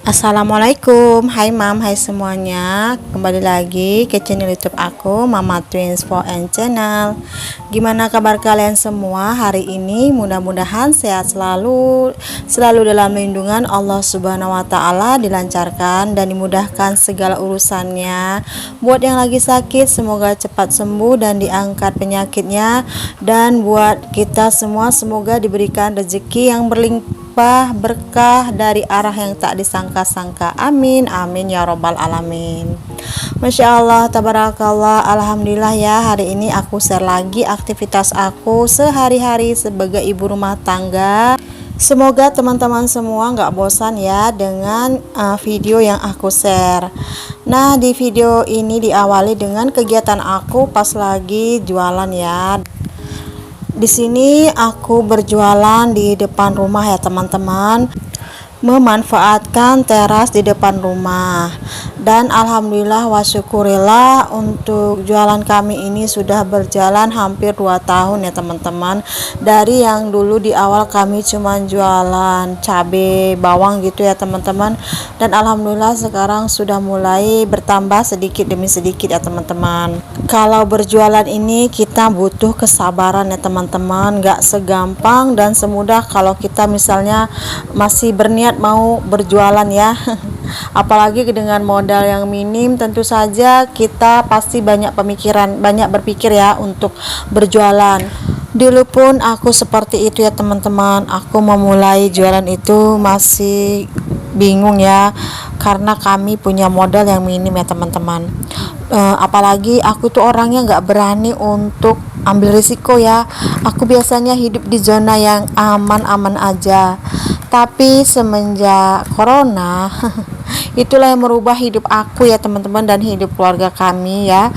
Assalamualaikum, hai mam, hai semuanya. Kembali lagi ke channel YouTube aku, Mama Twins for and Channel. Gimana kabar kalian semua hari ini? Mudah-mudahan sehat selalu, selalu dalam lindungan Allah Subhanahu wa taala, dilancarkan dan dimudahkan segala urusannya. Buat yang lagi sakit, semoga cepat sembuh dan diangkat penyakitnya. Dan buat kita semua, semoga diberikan rezeki yang berlimpah berkah dari arah yang tak disangka-sangka. Amin amin ya robbal alamin. Masya Allah, tabarakallah, alhamdulillah ya. Hari ini aku share lagi aktivitas aku sehari-hari sebagai ibu rumah tangga. Semoga teman-teman semua nggak bosan ya dengan video yang aku share. Nah, di video ini diawali dengan kegiatan aku pas lagi jualan ya. Di sini aku berjualan di depan rumah ya teman-teman, memanfaatkan teras di depan rumah. Dan alhamdulillah wa syukurillah, untuk jualan kami ini sudah berjalan hampir 2 tahun ya teman-teman. Dari yang dulu di awal kami cuma jualan cabai bawang gitu ya teman-teman, dan alhamdulillah sekarang sudah mulai bertambah sedikit demi sedikit ya teman-teman. Kalau berjualan ini kita butuh kesabaran ya teman-teman, gak segampang dan semudah kalau kita misalnya masih berniat mau berjualan ya. Apalagi dengan modal yang minim, tentu saja kita pasti banyak pemikiran, banyak berpikir ya untuk berjualan. Dulu pun aku seperti itu ya teman-teman. Aku memulai jualan itu masih bingung ya, karena kami punya modal yang minim ya teman-teman. Apalagi aku tuh orangnya nggak berani untuk ambil risiko ya. Aku biasanya hidup di zona yang aman-aman aja. Tapi semenjak corona itulah yang merubah hidup aku ya teman-teman, dan hidup keluarga kami ya.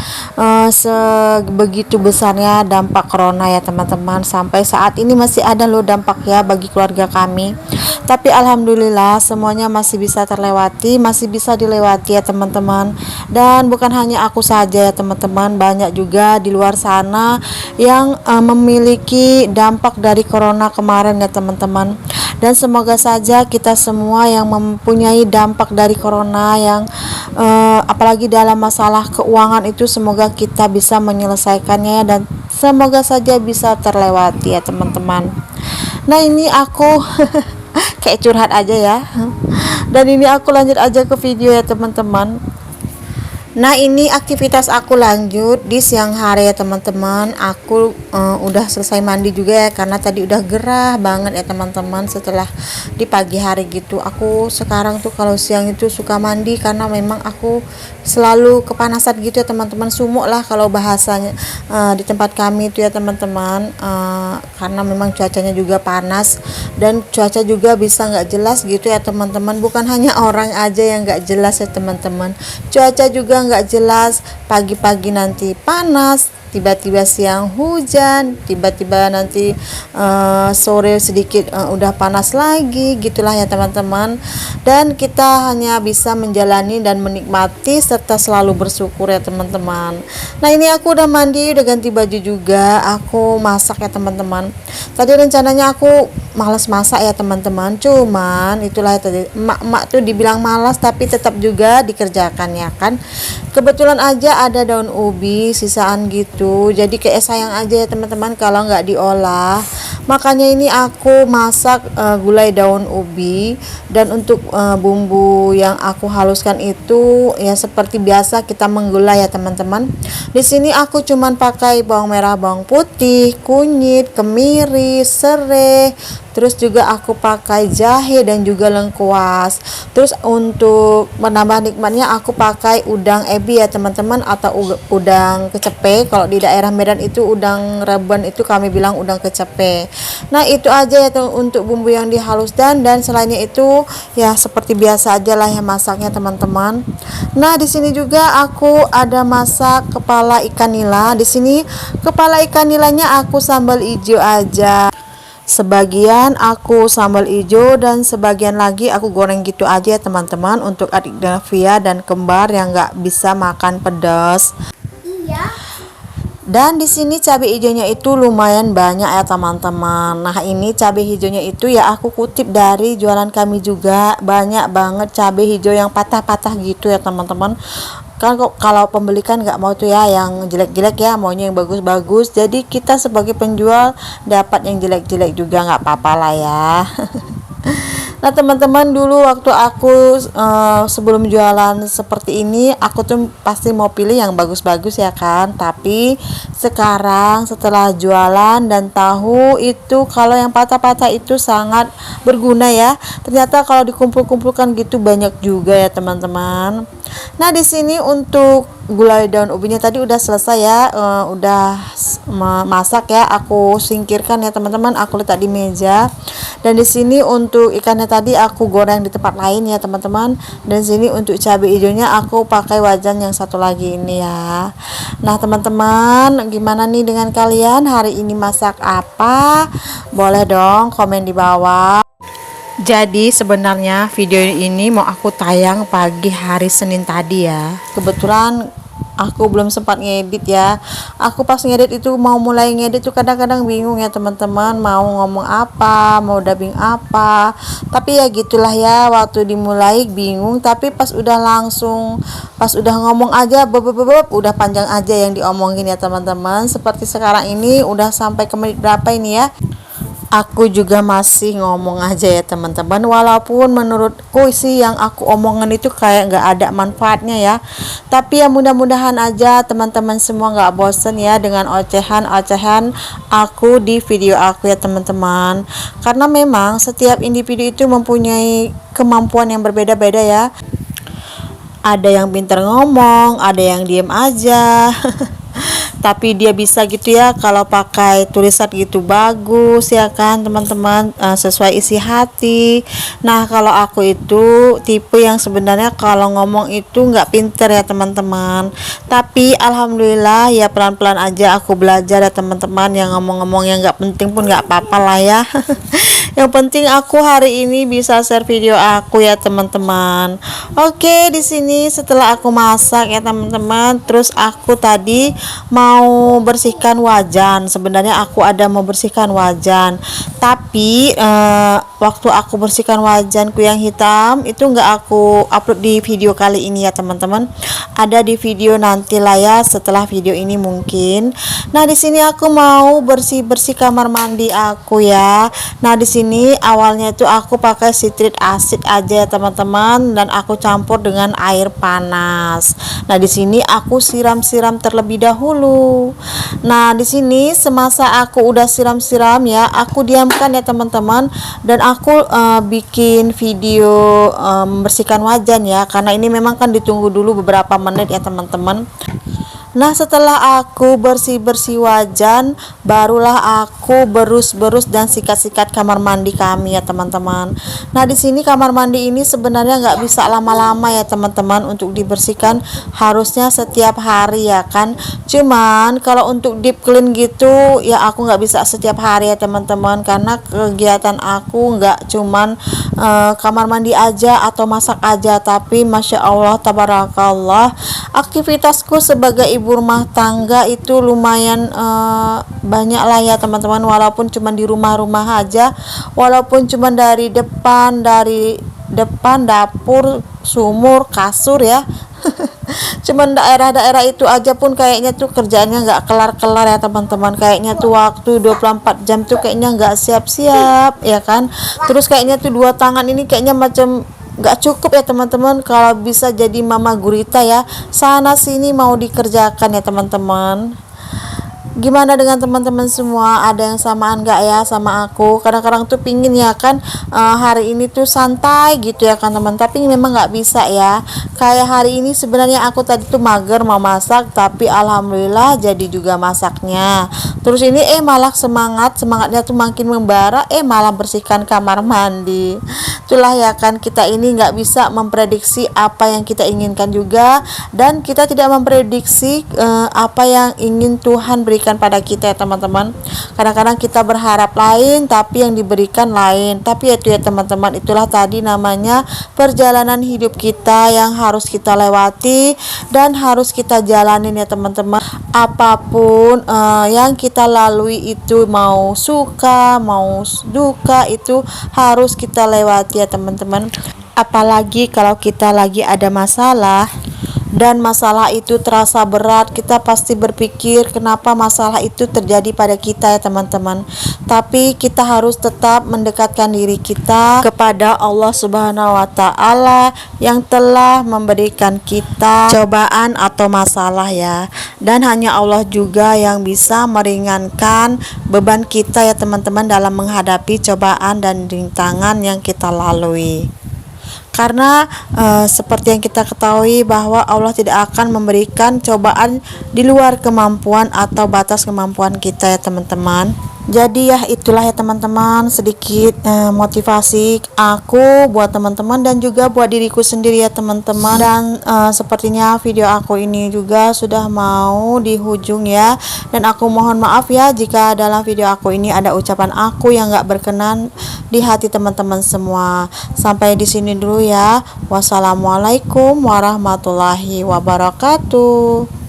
Sebegitu besarnya dampak corona ya teman-teman. Sampai saat ini masih ada loh dampak ya bagi keluarga kami. Tapi alhamdulillah semuanya masih bisa terlewati, masih bisa dilewati ya teman-teman. Dan bukan hanya aku saja ya teman-teman, banyak juga di luar sana yang memiliki dampak dari corona kemarin ya teman-teman. Dan semoga saja kita semua yang mempunyai dampak dari corona yang apalagi dalam masalah keuangan itu, semoga kita bisa menyelesaikannya dan semoga saja bisa terlewati ya teman-teman. Nah, ini aku kayak curhat aja ya. Dan ini aku lanjut aja ke video ya teman-teman. Nah, ini aktivitas aku lanjut di siang hari ya teman-teman. Aku udah selesai mandi juga ya, karena tadi udah gerah banget ya teman-teman setelah di pagi hari gitu. Aku sekarang tuh kalau siang itu suka mandi karena memang aku selalu kepanasan gitu ya teman-teman. Sumuk lah kalau bahasanya di tempat kami itu ya teman-teman, karena memang cuacanya juga panas dan cuaca juga bisa nggak jelas gitu ya teman-teman. Bukan hanya orang aja yang nggak jelas ya teman-teman, cuaca juga nggak jelas. Pagi-pagi nanti panas, tiba-tiba siang hujan, tiba-tiba nanti sore sedikit udah panas lagi, gitulah ya teman-teman. Dan kita hanya bisa menjalani dan menikmati serta selalu bersyukur ya teman-teman. Nah, ini aku udah mandi, udah ganti baju juga, aku masak ya teman-teman. Tadi rencananya aku malas masak ya teman-teman, cuman itulah ya tadi, emak-emak tuh dibilang malas tapi tetap juga dikerjakan ya kan. Kebetulan aja ada daun ubi sisaan gitu, jadi kayak sayang aja ya teman-teman kalau nggak diolah. Makanya ini aku masak gulai daun ubi. Dan untuk bumbu yang aku haluskan itu ya seperti biasa kita menggulai ya teman-teman. Di sini aku cuman pakai bawang merah, bawang putih, kunyit, kemiri, serai, terus juga aku pakai jahe dan juga lengkuas. Terus untuk menambah nikmatnya aku pakai udang ebi ya teman-teman, atau udang kecepe. Kalau di daerah Medan itu udang Reben, itu kami bilang udang kecepe. Nah, itu aja ya untuk bumbu yang dihaluskan, dan selainnya itu ya seperti biasa aja lah ya masaknya teman-teman. Nah, di sini juga aku ada masak kepala ikan nila. Di sini kepala ikan nilanya aku sambal hijau aja. Sebagian aku sambal hijau dan sebagian lagi aku goreng gitu aja ya teman-teman, untuk adik Davia dan kembar yang nggak bisa makan pedas. Dan di sini cabai hijaunya itu lumayan banyak ya teman-teman. Nah, ini cabai hijaunya itu ya aku kutip dari jualan kami juga. Banyak banget cabai hijau yang patah-patah gitu ya teman-teman. Kan kok kalau pembeli kan nggak mau tuh ya yang jelek-jelek ya, maunya yang bagus-bagus. Jadi kita sebagai penjual dapat yang jelek-jelek juga nggak apa-apa lah ya. Nah teman-teman, dulu waktu aku sebelum jualan seperti ini, aku tuh pasti mau pilih yang bagus-bagus ya kan. Tapi sekarang setelah jualan dan tahu itu kalau yang patah-patah itu sangat berguna ya. Ternyata kalau dikumpul-kumpulkan gitu banyak juga ya teman-teman. Nah di sini untuk gulai daun ubinya tadi udah selesai ya, udah masak ya. Aku singkirkan ya teman-teman, aku letak di meja. Dan di sini untuk ikannya tadi aku goreng di tempat lain ya teman-teman. Dan sini untuk cabai hijaunya aku pakai wajan yang satu lagi ini ya. Nah teman-teman, gimana nih dengan kalian hari ini masak apa? Boleh dong komen di bawah. Jadi sebenarnya video ini mau aku tayang pagi hari Senin tadi ya. Kebetulan aku belum sempat ngedit ya. Aku pas ngedit itu mau mulai ngedit tuh kadang-kadang bingung ya teman-teman, mau ngomong apa, mau dubbing apa. Tapi ya gitulah ya, waktu dimulai bingung, tapi pas udah ngomong aja udah panjang aja yang diomongin ya teman-teman. Seperti sekarang ini udah sampai ke menit berapa ini ya? Aku juga masih ngomong aja ya teman-teman, walaupun menurutku sih yang aku omongin itu kayak nggak ada manfaatnya ya. Tapi ya mudah-mudahan aja teman-teman semua nggak bosen ya dengan ocehan-ocehan aku di video aku ya teman-teman. Karena memang setiap individu itu mempunyai kemampuan yang berbeda-beda ya. Ada yang pintar ngomong, ada yang diem aja. Tapi dia bisa gitu ya kalau pakai tulisan gitu bagus ya kan teman-teman, sesuai isi hati. Nah kalau aku itu tipe yang sebenarnya kalau ngomong itu nggak pinter ya teman-teman, tapi alhamdulillah ya pelan-pelan aja aku belajar ya teman-teman. Yang ngomong-ngomong yang nggak penting pun nggak apa-apa lah ya. Yang penting aku hari ini bisa share video aku ya teman-teman. Oke, di sini setelah aku masak ya teman-teman, terus aku tadi mau bersihkan wajan. Sebenarnya aku ada mau bersihkan wajan, tapi waktu aku bersihkan wajanku yang hitam itu nggak aku upload di video kali ini ya teman-teman. Ada di video nanti lah ya, setelah video ini mungkin. Nah di sini aku mau bersih-bersih kamar mandi aku ya. Nah di sini awalnya itu aku pakai citric acid aja ya teman-teman, dan aku campur dengan air panas. Nah di sini aku siram-siram terlebih dahulu. Nah di sini semasa aku udah siram-siram ya, aku diamkan ya teman-teman, dan aku bikin video membersihkan wajan ya, karena ini memang kan ditunggu dulu beberapa menit ya teman-teman. Nah setelah aku bersih-bersih wajan, barulah aku berus-berus dan sikat-sikat kamar mandi kami ya teman-teman. Nah di sini kamar mandi ini sebenarnya nggak bisa lama-lama ya teman-teman untuk dibersihkan, harusnya setiap hari ya kan. Cuman kalau untuk deep clean gitu ya aku nggak bisa setiap hari ya teman-teman, karena kegiatan aku nggak cuman kamar mandi aja atau masak aja, tapi masya Allah tabarakallah aktivitasku sebagai ibu rumah tangga itu lumayan banyak lah ya teman-teman. Walaupun cuma di rumah-rumah aja, walaupun cuma dari depan dapur, sumur, kasur ya. Cuman daerah-daerah itu aja pun kayaknya tuh kerjaannya nggak kelar-kelar ya teman-teman. Kayaknya tuh waktu 24 jam tuh kayaknya nggak siap-siap ya kan. Terus kayaknya tuh 2 tangan ini kayaknya macam nggak cukup ya teman-teman. Kalau bisa jadi mama gurita ya, sana sini mau dikerjakan ya teman-teman. Gimana dengan teman-teman semua, ada yang samaan nggak ya sama aku? Kadang-kadang tuh pingin ya kan hari ini tuh santai gitu ya kan teman, tapi memang nggak bisa ya. Kayak hari ini sebenarnya aku tadi tuh mager mau masak, tapi alhamdulillah jadi juga masaknya. Terus ini malah semangatnya tuh makin membara, malah bersihkan kamar mandi. Itulah ya kan, kita ini nggak bisa memprediksi apa yang kita inginkan juga, dan kita tidak memprediksi apa yang ingin Tuhan berikan berikan pada kita ya teman-teman. Kadang-kadang kita berharap lain tapi yang diberikan lain. Tapi itu ya teman-teman, itulah tadi namanya perjalanan hidup kita yang harus kita lewati dan harus kita jalanin ya teman-teman. Apapun yang kita lalui itu, mau suka mau duka, itu harus kita lewati ya teman-teman. Apalagi kalau kita lagi ada masalah dan masalah itu terasa berat, kita pasti berpikir kenapa masalah itu terjadi pada kita ya teman-teman. Tapi kita harus tetap mendekatkan diri kita kepada Allah Subhanahu wa taala yang telah memberikan kita cobaan atau masalah ya. Dan hanya Allah juga yang bisa meringankan beban kita ya teman-teman dalam menghadapi cobaan dan rintangan yang kita lalui. Karena seperti yang kita ketahui bahwa Allah tidak akan memberikan cobaan di luar kemampuan atau batas kemampuan kita ya teman-teman. Jadi ya itulah ya teman-teman, sedikit motivasi aku buat teman-teman dan juga buat diriku sendiri ya teman-teman. Dan sepertinya video aku ini juga sudah mau di ujung ya. Dan aku mohon maaf ya jika dalam video aku ini ada ucapan aku yang gak berkenan di hati teman-teman semua. Sampai di sini dulu ya. Wassalamualaikum warahmatullahi wabarakatuh.